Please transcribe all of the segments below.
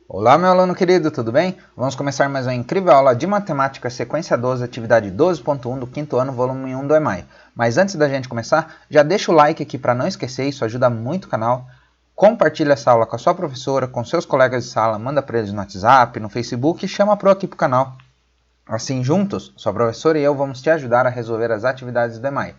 Olá, meu aluno querido, tudo bem? Vamos começar mais uma incrível aula de matemática, sequência 12, atividade 12.1 do quinto ano, volume 1 do EMAI. Mas antes da gente começar, já deixa o like aqui para não esquecer, isso ajuda muito o canal. Compartilha essa aula com a sua professora, com seus colegas de sala, manda para eles no WhatsApp, no Facebook e chama aqui para o canal. Assim, juntos, sua professora e eu vamos te ajudar a resolver as atividades do EMAI.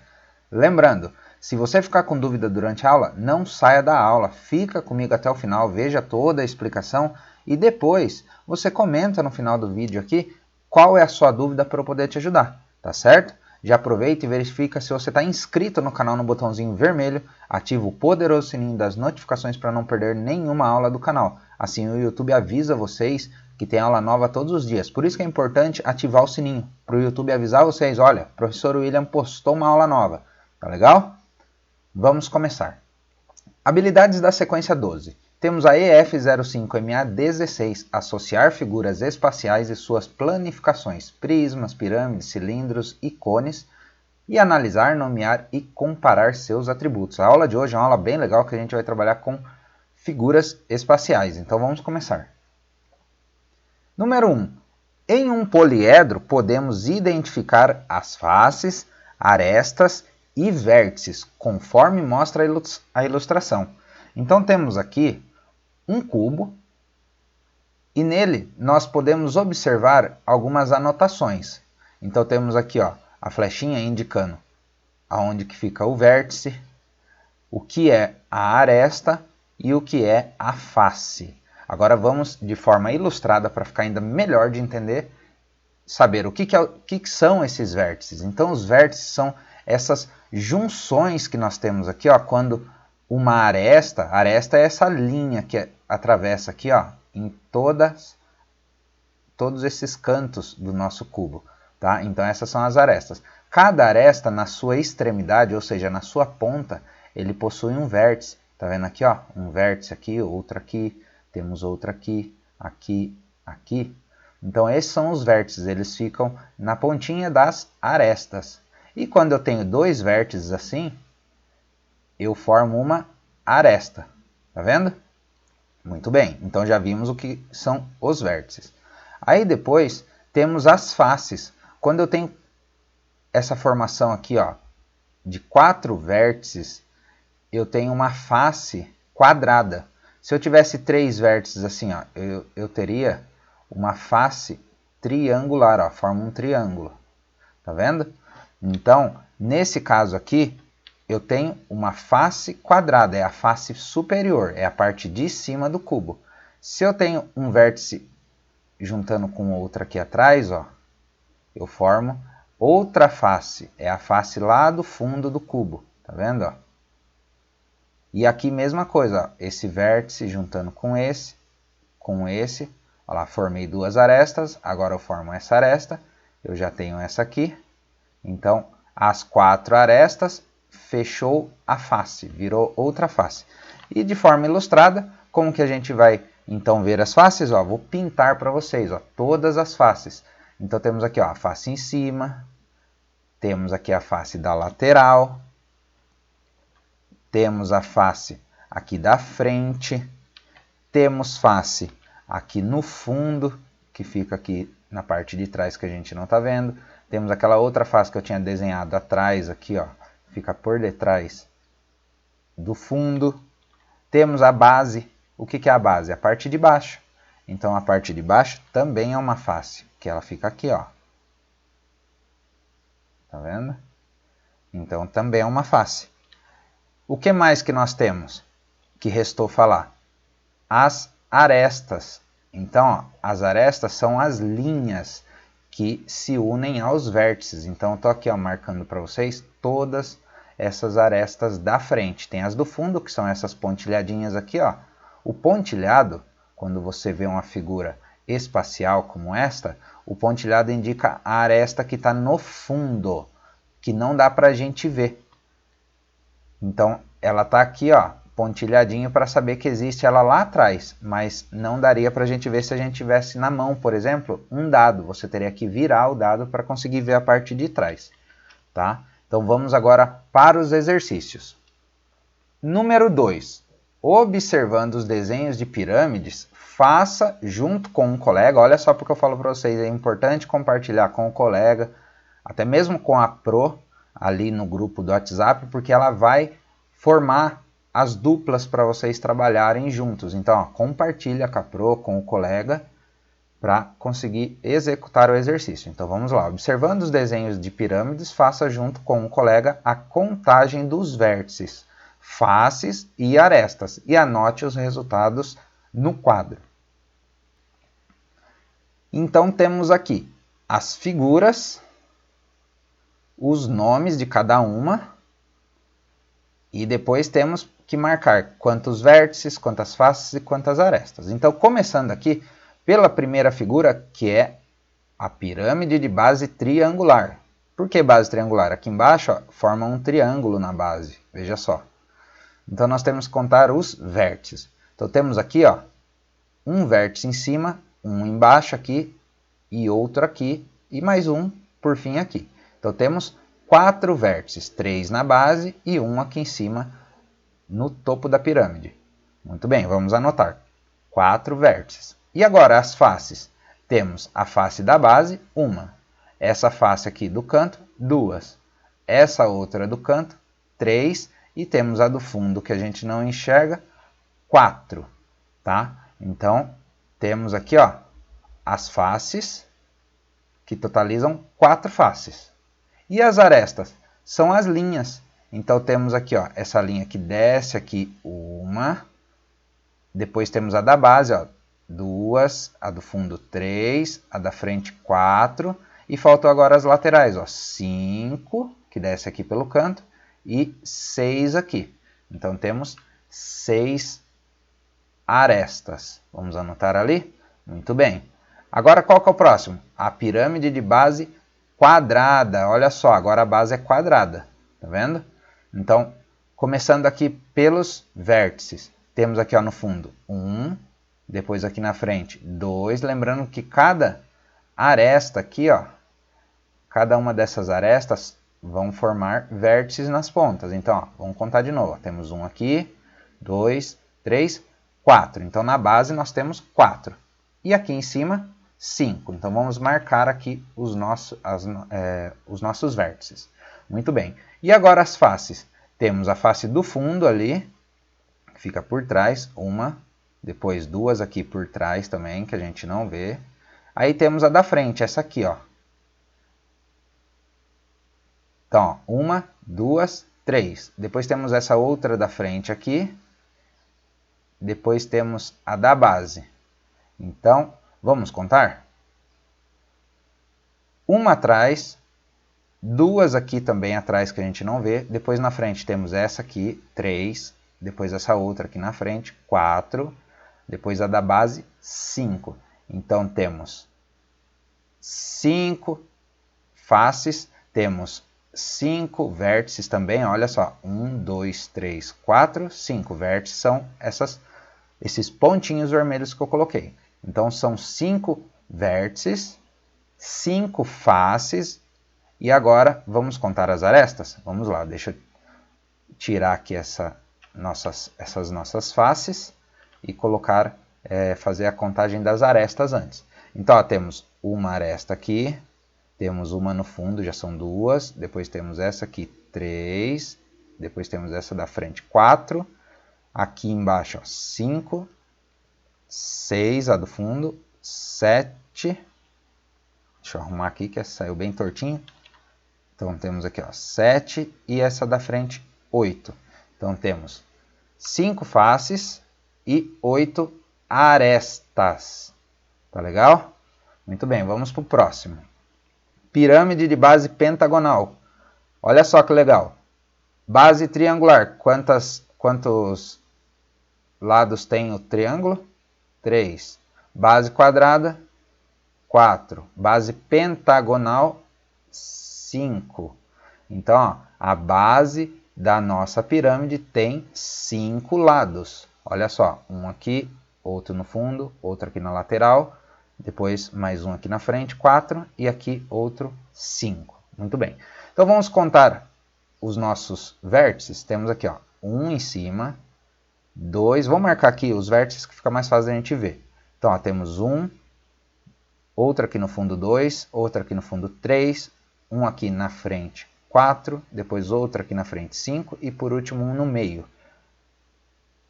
Lembrando, se você ficar com dúvida durante a aula, não saia da aula, fica comigo até o final, veja toda a explicação e depois você comenta no final do vídeo aqui qual é a sua dúvida para eu poder te ajudar, tá certo? Já aproveita e verifica se você está inscrito no canal no botãozinho vermelho, ativa o poderoso sininho das notificações para não perder nenhuma aula do canal. Assim o YouTube avisa vocês que tem aula nova todos os dias. Por isso que é importante ativar o sininho, para o YouTube avisar vocês, olha, o professor William postou uma aula nova, tá legal? Vamos começar. Habilidades da sequência 12. Temos a EF05MA16, associar figuras espaciais e suas planificações, prismas, pirâmides, cilindros e cones, e analisar, nomear e comparar seus atributos. A aula de hoje é uma aula bem legal que a gente vai trabalhar com figuras espaciais. Então vamos começar. Número 1. Em um poliedro podemos identificar as faces, arestas e vértices, conforme mostra a ilustração. Então temos aqui um cubo e nele nós podemos observar algumas anotações. Então temos aqui a flechinha indicando aonde que fica o vértice, o que é a aresta e o que é a face. Agora vamos de forma ilustrada para ficar ainda melhor de entender, saber o que são esses vértices. Então os vértices são essas junções que nós temos aqui, quando uma aresta é essa linha que atravessa aqui, em todos esses cantos do nosso cubo, tá? Então essas são as arestas. Cada aresta na sua extremidade, ou seja, na sua ponta, ele possui um vértice. Tá vendo aqui, um vértice aqui, outro aqui, temos outro aqui, aqui, aqui. Então esses são os vértices, eles ficam na pontinha das arestas. E quando eu tenho dois vértices assim, eu formo uma aresta. Tá vendo? Muito bem, então já vimos o que são os vértices. Aí depois temos as faces. Quando eu tenho essa formação aqui, de 4 vértices, eu tenho uma face quadrada. Se eu tivesse 3 vértices assim, eu teria uma face triangular, forma um triângulo. Tá vendo? Então, nesse caso aqui, eu tenho uma face quadrada, é a face superior, é a parte de cima do cubo. Se eu tenho um vértice juntando com outro aqui atrás, eu formo outra face, é a face lá do fundo do cubo, tá vendo? E aqui mesma coisa, esse vértice juntando com esse, olha lá, formei duas arestas, agora eu formo essa aresta, eu já tenho essa aqui, então as 4 arestas fechou a face, virou outra face. E de forma ilustrada, como que a gente vai então ver as faces? Vou pintar para vocês todas as faces. Então temos aqui a face em cima, temos aqui a face da lateral, temos a face aqui da frente, temos face aqui no fundo, que fica aqui na parte de trás que a gente não está vendo. Temos aquela outra face que eu tinha desenhado atrás aqui, fica por detrás do fundo. Temos a base. O que é a base? A parte de baixo. Então a parte de baixo também é uma face, que ela fica aqui, Tá vendo? Então também é uma face. O que mais que nós temos? Que restou falar? As arestas. Então, as arestas são as linhas que se unem aos vértices. Então, eu estou aqui marcando para vocês todas essas arestas da frente. Tem as do fundo, que são essas pontilhadinhas aqui. O pontilhado, quando você vê uma figura espacial como esta, o pontilhado indica a aresta que está no fundo, que não dá para a gente ver. Então, ela está aqui, pontilhadinho para saber que existe ela lá atrás, mas não daria para a gente ver se a gente tivesse na mão, por exemplo, um dado. Você teria que virar o dado para conseguir ver a parte de trás, tá? Então vamos agora para os exercícios. Número 2. observando os desenhos de pirâmides, faça junto com um colega. Olha só porque eu falo para vocês, é importante compartilhar com o colega, até mesmo com a Pro, ali no grupo do WhatsApp, porque ela vai formar as duplas para vocês trabalharem juntos. Então, ó, compartilha com a Pro, com o colega, para conseguir executar o exercício. Então vamos lá, observando os desenhos de pirâmides, faça junto com um colega a contagem dos vértices, faces e arestas e anote os resultados no quadro. Então temos aqui as figuras, os nomes de cada uma e depois temos que marcar quantos vértices, quantas faces e quantas arestas. Então começando aqui pela primeira figura, que é a pirâmide de base triangular. Por que base triangular? Aqui embaixo ó, forma um triângulo na base, veja só. Então nós temos que contar os vértices. Então temos aqui ó, um vértice em cima, um embaixo aqui, e outro aqui, e mais um por fim aqui. Então temos 4 vértices, 3 na base e um aqui em cima, no topo da pirâmide. Muito bem, vamos anotar. 4 vértices. E agora as faces. Temos a face da base, uma. Essa face aqui do canto, 2. Essa outra do canto, 3. E temos a do fundo que a gente não enxerga, 4. Tá? Então, temos aqui ó, as faces, que totalizam 4 faces. E as arestas? São as linhas. Então, temos aqui ó, essa linha que desce aqui, uma. Depois temos a da base, ó, 2, a do fundo 3, a da frente 4, e faltam agora as laterais, ó, 5, que desce aqui pelo canto, e 6 aqui. Então temos 6 arestas. Vamos anotar ali? Muito bem. Agora qual que é o próximo? A pirâmide de base quadrada. Olha só, agora a base é quadrada. Tá vendo? Então, começando aqui pelos vértices. Temos aqui ó, no fundo 1, depois aqui na frente 2, lembrando que cada aresta aqui, ó, cada uma dessas arestas vão formar vértices nas pontas. Então, ó, vamos contar de novo. Ó, temos um aqui, 2, 3, 4. Então, na base nós temos 4. E aqui em cima, 5. Então, vamos marcar aqui os nossos vértices. Muito bem. E agora as faces. Temos a face do fundo ali, que fica por trás, uma. Depois 2 aqui por trás também, que a gente não vê. Aí temos a da frente, essa aqui, ó. Então, ó, 1, 2, 3. Depois temos essa outra da frente aqui. Depois temos a da base. Então, vamos contar? 1 atrás, 2 aqui também atrás que a gente não vê. Depois na frente temos essa aqui, 3. Depois essa outra aqui na frente, 4. Depois a da base, 5. Então, temos 5 faces, temos 5 vértices também. Olha só, 1, 2, 3, 4, 5 vértices são esses pontinhos vermelhos que eu coloquei. Então, são 5 vértices, 5 faces. E agora, vamos contar as arestas? Vamos lá, deixa eu tirar aqui essas nossas faces e colocar, fazer a contagem das arestas antes. Então, ó, temos uma aresta aqui, temos uma no fundo, já são 2, depois temos essa aqui, 3, depois temos essa da frente, 4, aqui embaixo, 5, 6, a do fundo, 7, deixa eu arrumar aqui que essa saiu bem tortinho. Então, temos aqui, ó, 7 e essa da frente, 8. Então, temos 5 faces e 8 arestas. Tá legal? Muito bem, vamos para o próximo. Pirâmide de base pentagonal. Olha só que legal. Base triangular. Quantos lados tem o triângulo? 3. Base quadrada? 4. Base pentagonal? 5. Então, ó, a base da nossa pirâmide tem 5 lados. Olha só, um aqui, outro no fundo, outro aqui na lateral, depois mais um aqui na frente, 4, e aqui outro, 5. Muito bem. Então, vamos contar os nossos vértices. Temos aqui, ó, um em cima, 2. Vou marcar aqui os vértices que fica mais fácil a gente ver. Então, ó, temos 1, outra aqui no fundo 2, outra aqui no fundo 3, um aqui na frente 4, depois outra aqui na frente 5 e por último um no meio.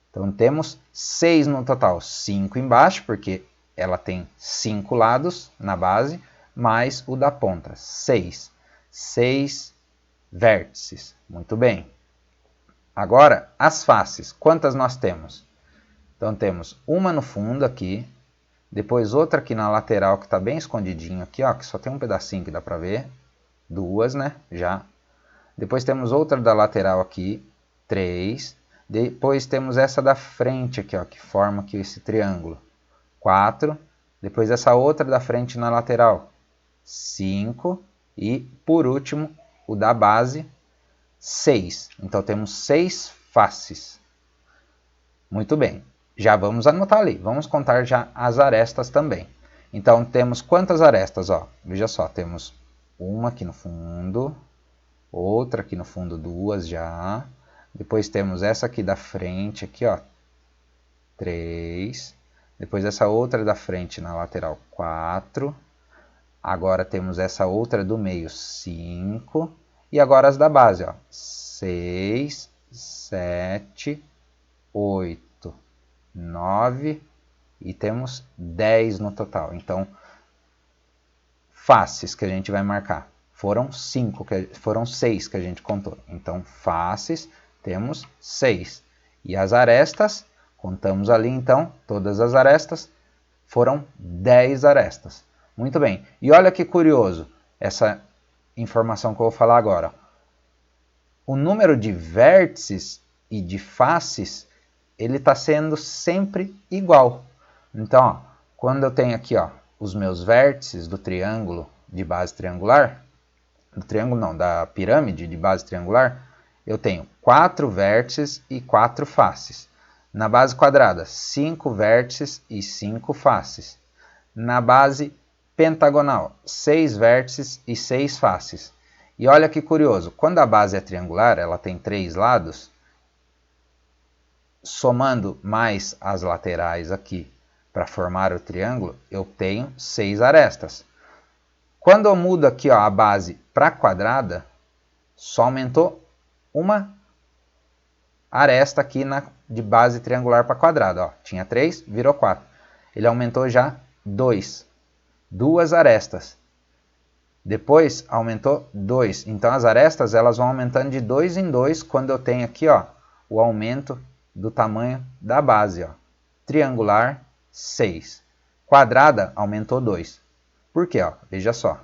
Então temos 6 no total, 5 embaixo, porque ela tem 5 lados na base, mais o da ponta, 6. 6 vértices, muito bem. Agora, as faces, quantas nós temos? Então temos uma no fundo aqui, depois outra aqui na lateral que está bem escondidinho aqui, ó, que só tem um pedacinho que dá para ver. 2, né? Já. Depois temos outra da lateral aqui, 3. Depois temos essa da frente aqui, ó, que forma aqui esse triângulo, 4. Depois essa outra da frente na lateral, 5. E por último, o da base, 6. Então temos 6 faces. Muito bem. Já vamos anotar ali. Vamos contar já as arestas também. Então temos quantas arestas? Ó, veja só, temos uma aqui no fundo, outra aqui no fundo, 2 já. Depois temos essa aqui da frente, aqui, ó, 3. Depois essa outra da frente na lateral, 4. Agora temos essa outra do meio, 5. E agora as da base, ó, 6, 7, 8, 9 e temos 10 no total. Então, faces que a gente vai marcar. Foram 6 que a gente contou. Então, faces, temos 6. E as arestas, contamos ali então, todas as arestas, foram 10 arestas. Muito bem. E olha que curioso essa informação que eu vou falar agora. O número de vértices e de faces, ele está sendo sempre igual. Então, ó, quando eu tenho aqui, ó, os meus vértices do triângulo de base triangular, da pirâmide de base triangular, eu tenho 4 vértices e 4 faces. Na base quadrada, 5 vértices e 5 faces. Na base pentagonal, 6 vértices e 6 faces. E olha que curioso, quando a base é triangular, ela tem 3 lados, somando mais as laterais aqui para formar o triângulo, eu tenho 6 arestas. Quando eu mudo aqui, ó, a base para quadrada, só aumentou uma aresta aqui de base triangular para quadrada. Ó. Tinha 3, virou 4. Ele aumentou já 2. 2 arestas. Depois aumentou 2. Então as arestas elas vão aumentando de 2 em 2 quando eu tenho aqui, ó, o aumento do tamanho da base. Ó. Triangular, 6. Quadrada, aumentou 2. Por quê? Ó? Veja só.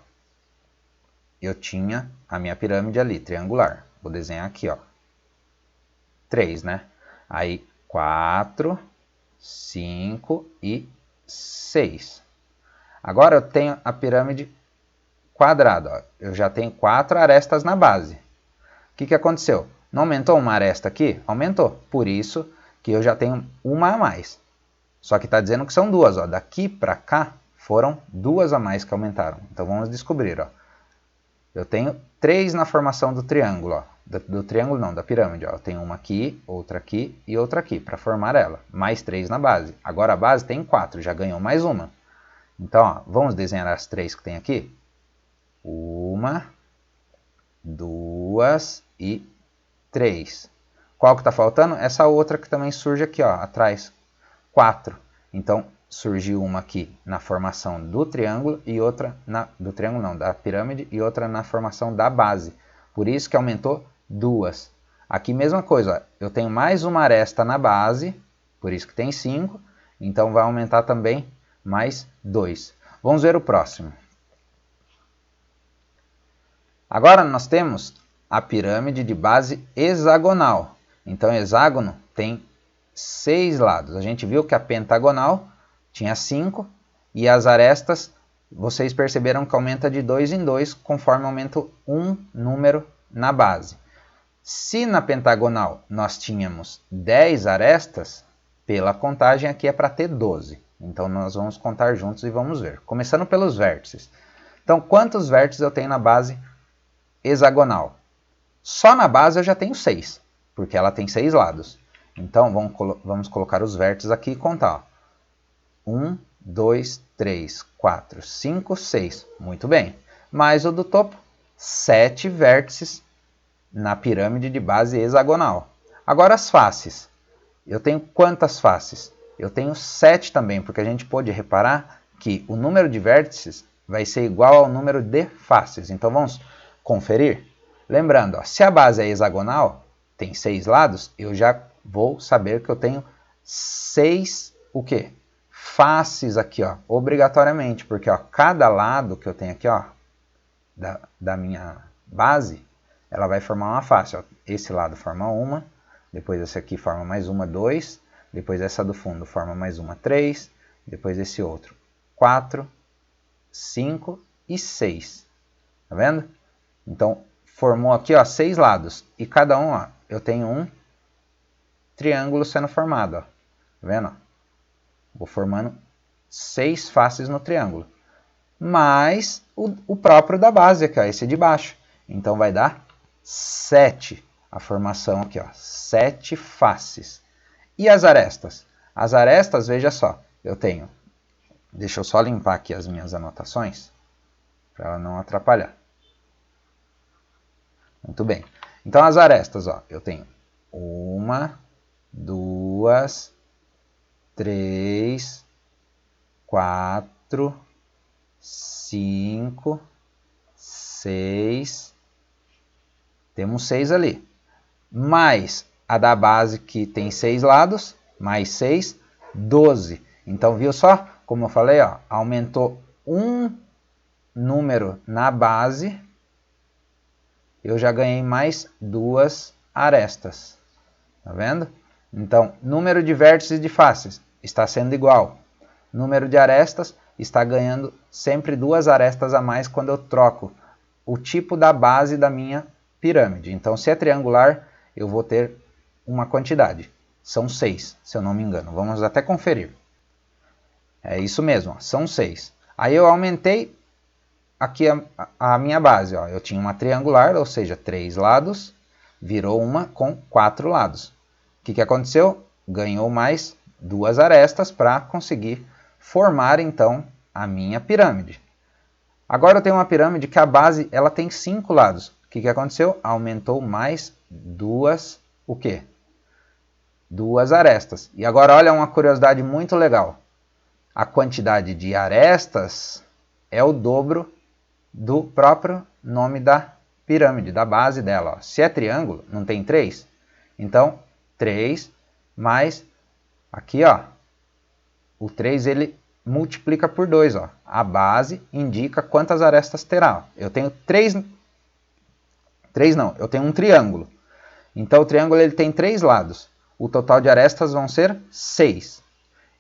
Eu tinha a minha pirâmide ali, triangular. Vou desenhar aqui, ó. 3, né? Aí, 4, 5 e 6. Agora eu tenho a pirâmide quadrada. Ó. Eu já tenho 4 arestas na base. O que aconteceu? Não aumentou uma aresta aqui? Aumentou. Por isso que eu já tenho uma a mais. Só que está dizendo que são 2. Ó. Daqui para cá foram 2 a mais que aumentaram. Então vamos descobrir. Ó. Eu tenho 3 na formação do triângulo. Ó. Do triângulo não, da pirâmide. Ó. Eu tenho uma aqui, outra aqui e outra aqui para formar ela. Mais 3 na base. Agora a base tem 4, já ganhou mais uma. Então, ó, vamos desenhar as 3 que tem aqui. 1, 2 e 3. Qual que está faltando? Essa outra que também surge aqui, ó, atrás. 4. Então, surgiu uma aqui na formação do triângulo e outra do triângulo não, da pirâmide e outra na formação da base. Por isso que aumentou 2. Aqui mesma coisa, ó, eu tenho mais uma aresta na base, por isso que tem 5. Então vai aumentar também mais 2. Vamos ver o próximo. Agora nós temos a pirâmide de base hexagonal. Então hexágono tem 6 lados. A gente viu que a pentagonal tinha 5 e as arestas, vocês perceberam que aumenta de 2 em 2 conforme aumenta um número na base. Se na pentagonal nós tínhamos 10 arestas, pela contagem aqui é para ter 12. Então nós vamos contar juntos e vamos ver. Começando pelos vértices. Então quantos vértices eu tenho na base hexagonal? Só na base eu já tenho 6, porque ela tem 6 lados. Então, vamos colocar os vértices aqui e contar. 1, 2, 3, 4, 5, 6. Muito bem. Mais o do topo, 7 vértices na pirâmide de base hexagonal. Agora as faces. Eu tenho quantas faces? Eu tenho 7 também, porque a gente pode reparar que o número de vértices vai ser igual ao número de faces. Então vamos conferir? Lembrando, ó, se a base é hexagonal, tem 6 lados, eu já vou saber que eu tenho 6 o quê? Faces aqui, ó, obrigatoriamente, porque ó, cada lado que eu tenho aqui, ó, da minha base, ela vai formar uma face. Ó. Esse lado forma uma, depois esse aqui forma mais uma, 2, depois essa do fundo forma mais uma, 3, depois esse outro, 4, 5 e 6. Tá vendo? Então, formou aqui, ó, 6 lados. E cada um, ó, eu tenho um triângulo sendo formado, ó. Tá vendo? Vou formando 6 faces no triângulo. Mais o próprio da base aqui, ó, esse de baixo. Então, vai dar 7 a formação aqui, ó, 7 faces. E as arestas? As arestas, veja só, eu tenho... Deixa eu só limpar aqui as minhas anotações, para ela não atrapalhar. Muito bem. Então, as arestas, ó, eu tenho 1, 2, 3, 4, 5, 6. Temos 6 ali. Mais a da base que tem 6 lados, mais 6, 12. Então, viu só? Como eu falei, ó, aumentou um número na base, eu já ganhei mais 2 arestas. Tá vendo? Então, número de vértices e de faces está sendo igual. Número de arestas está ganhando sempre 2 arestas a mais quando eu troco o tipo da base da minha pirâmide. Então, se é triangular, eu vou ter uma quantidade. São 6, se eu não me engano. Vamos até conferir. É isso mesmo, ó, são 6. Aí eu aumentei aqui a minha base. Ó. Eu tinha uma triangular, ou seja, 3 lados, virou uma com 4 lados. O que aconteceu? Ganhou mais 2 arestas para conseguir formar, então, a minha pirâmide. Agora eu tenho uma pirâmide que a base ela tem 5 lados. O que aconteceu? Aumentou mais 2, o quê? 2 arestas. E agora olha uma curiosidade muito legal. A quantidade de arestas é o dobro do próprio nome da pirâmide, da base dela. Ó. Se é triângulo, não tem 3? Então, 3 mais, aqui, ó, o 3 ele multiplica por 2. Ó. A base indica quantas arestas terá. Eu tenho 3 não, eu tenho um triângulo. Então, o triângulo ele tem 3 lados. O total de arestas vão ser 6.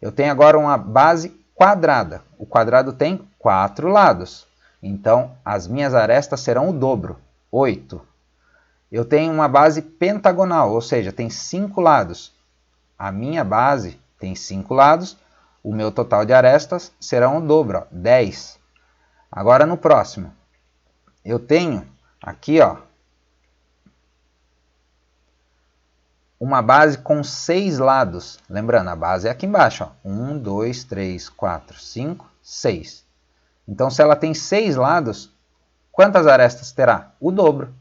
Eu tenho agora uma base quadrada. O quadrado tem 4 lados. Então, as minhas arestas serão o dobro, 8. Eu tenho uma base pentagonal, ou seja, tem 5 lados. A minha base tem 5 lados. O meu total de arestas serão o dobro, ó, 10. Agora, no próximo, eu tenho aqui, ó, uma base com 6 lados. Lembrando, a base é aqui embaixo. Ó. 1, 2, 3, 4, 5, 6. Então, se ela tem 6 lados, quantas arestas terá? O dobro.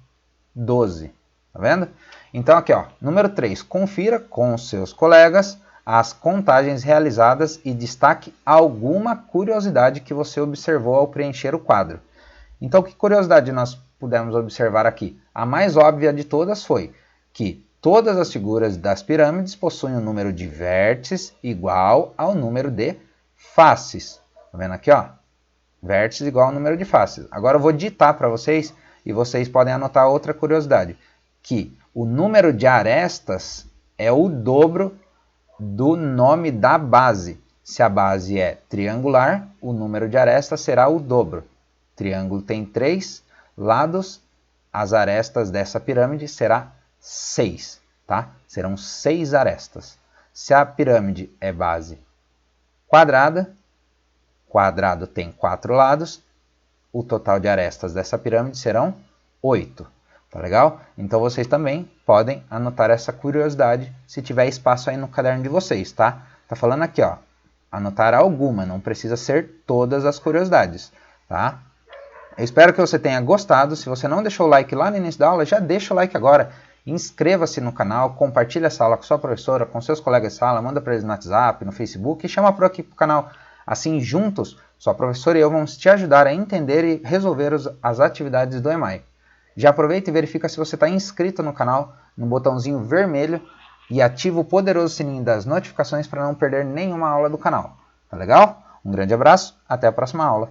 12. Tá vendo? Então, aqui, ó, número 3. Confira com seus colegas as contagens realizadas e destaque alguma curiosidade que você observou ao preencher o quadro. Então, que curiosidade nós pudemos observar aqui? A mais óbvia de todas foi que todas as figuras das pirâmides possuem um número de vértices igual ao número de faces. Tá vendo aqui, ó? Vértices igual ao número de faces. Agora eu vou ditar para vocês e vocês podem anotar outra curiosidade. Que o número de arestas é o dobro do nome da base. Se a base é triangular, o número de arestas será o dobro. Triângulo tem 3 lados, as arestas dessa pirâmide será 6, tá? Serão 6 arestas. Se a pirâmide é base quadrada, quadrado tem 4 lados, o total de arestas dessa pirâmide serão 8. Tá legal? Então vocês também podem anotar essa curiosidade se tiver espaço aí no caderno de vocês, tá? Tá falando aqui, ó, anotar alguma, não precisa ser todas as curiosidades, tá? Eu espero que você tenha gostado. Se você não deixou o like lá no início da aula, já deixa o like agora. Inscreva-se no canal, compartilhe essa aula com sua professora, com seus colegas de sala, manda para eles no WhatsApp, no Facebook e chama para aqui pro canal. Assim, juntos, sua professora e eu vamos te ajudar a entender e resolver as atividades do EMAI. Já aproveita e verifica se você está inscrito no canal, no botãozinho vermelho, e ativa o poderoso sininho das notificações para não perder nenhuma aula do canal. Tá legal? Um grande abraço, até a próxima aula.